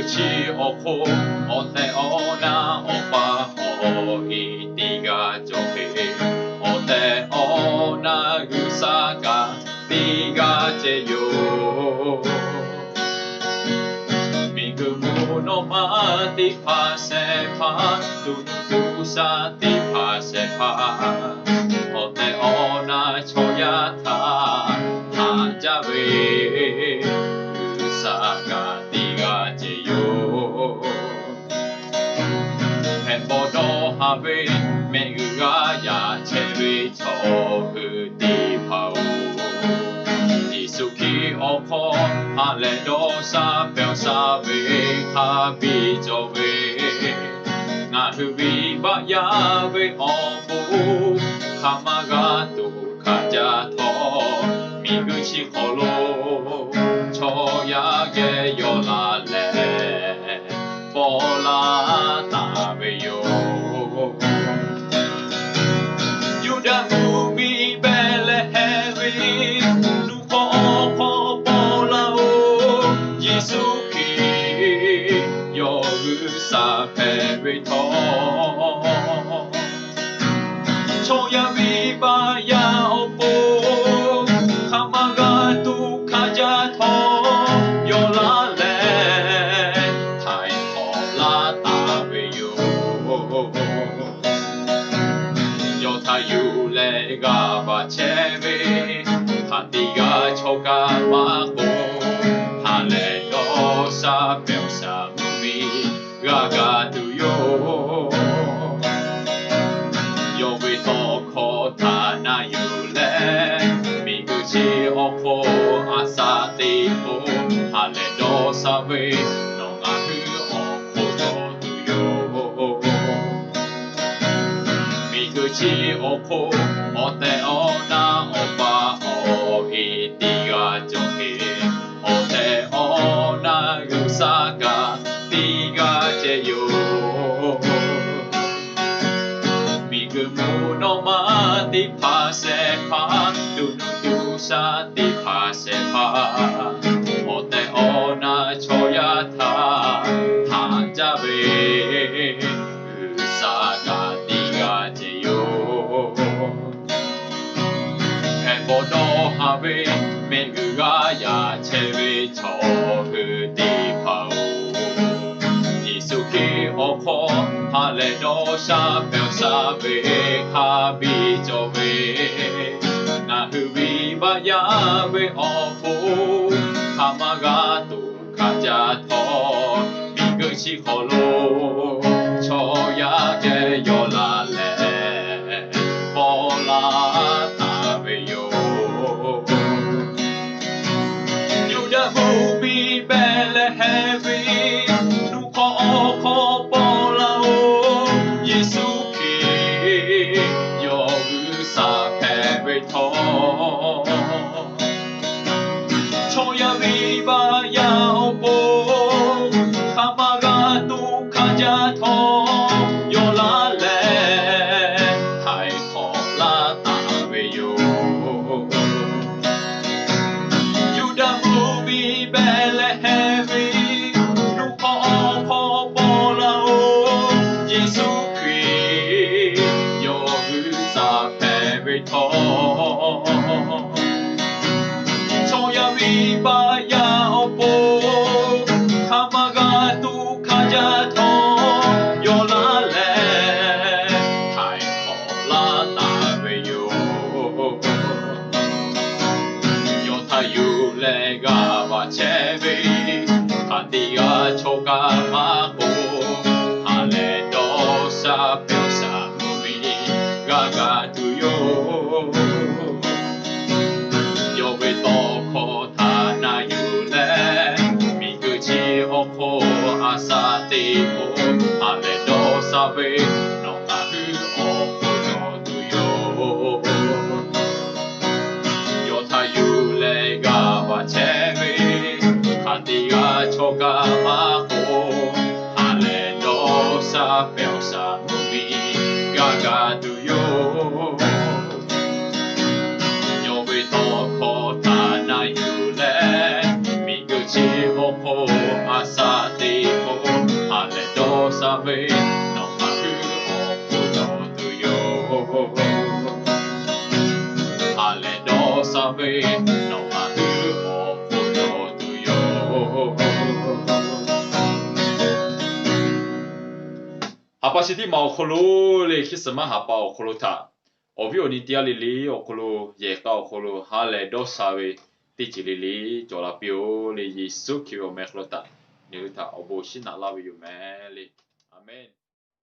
口をこおておなおばおいてがじょへおておなぐさがてがじよみぐむのまてぱせぱtu tu sa ti pa se pa o te ona choya ta ha ja ve sa ga ti ga je yo hen bo do ha ve me gu ga ya che ve cho hu ti pa o ti su ki o ko ha le do sa pe sa ve ha bi jo ve ngã hư vi ba ya ve o bu kama ga tu ka ja to mi gu chi ko lo cho ya ge yo la le bo la ta ve yo you da mu bi be le heavy nu ko ko bo la o Jesu ki yo gu sa pe ve to cho ya vi ba ya o po kama ga tu ka ja to yo la le thai to la ta ve yo yo tha yu le ga ba che ve ha ti ga cho ga ma ko ha le do sa pe sa mi ga ga tu yo yo ve to ko ta na yu le mi gu chi o ko asa te ko ha le do sa ve no ga hu o ko to tu yo mi gu chi o ko o te o na o ba o i ti ga jo he o te o na gu sa ga ti ga je yo mi gu mu no ma ti pa se pa tu nu tu sa ti pa se pa o te o na cho ya ta ha ja ve u sa ga ti ga je yo hen bo no ha ve me gu ga ya che ve cho hu ti pa o Jesu ki o ko ha le do sa pe sa ve ha bi jo ve na hu vi ba ya ve o pu kama ga tu ka ja to mi gu chi ko lo cho ya ge yo la le bo la ta ve yo you da hu bi be le heavy nu ko ko bo la o Jesu ki yo gu sa pe ve to cho ya vi ba ya o bo kama ga tu ka ja to yo la le thai ko la ta ve yo you da mu vi be le heavy nu ko bo la o Jesu ki yo gu sa pe ve to cho ya vi ba ya o bo kama ga tu ka ja to yo la le thai ko la ta ve yo yo tha yu le ga ba che ve ha ti ga cho ga ma ko ha le do sa pe sa mi ga ga tu yo yo ve to ko ta na yu le mi gu chi o ko asa te ko ha le do sa ve no ga hu o ko to tu yo yo tha yu le ga ba che ve ha ti ga cho ga ma ko ha le do sa pe sa mi ga ga tu yo yo ve to ko ta na yu le mi gu chi o ko asa te sabe no mahu o to yo ale do sabe no mahu o to yo hapa siti mau kholo le kisama hapa o kholo ta obvio ni tia li o kholo ye ka o kholo hale do sabe ti chi li jola pio le yesu ki o me kholo ta ni ta obo shin na la yu me le amen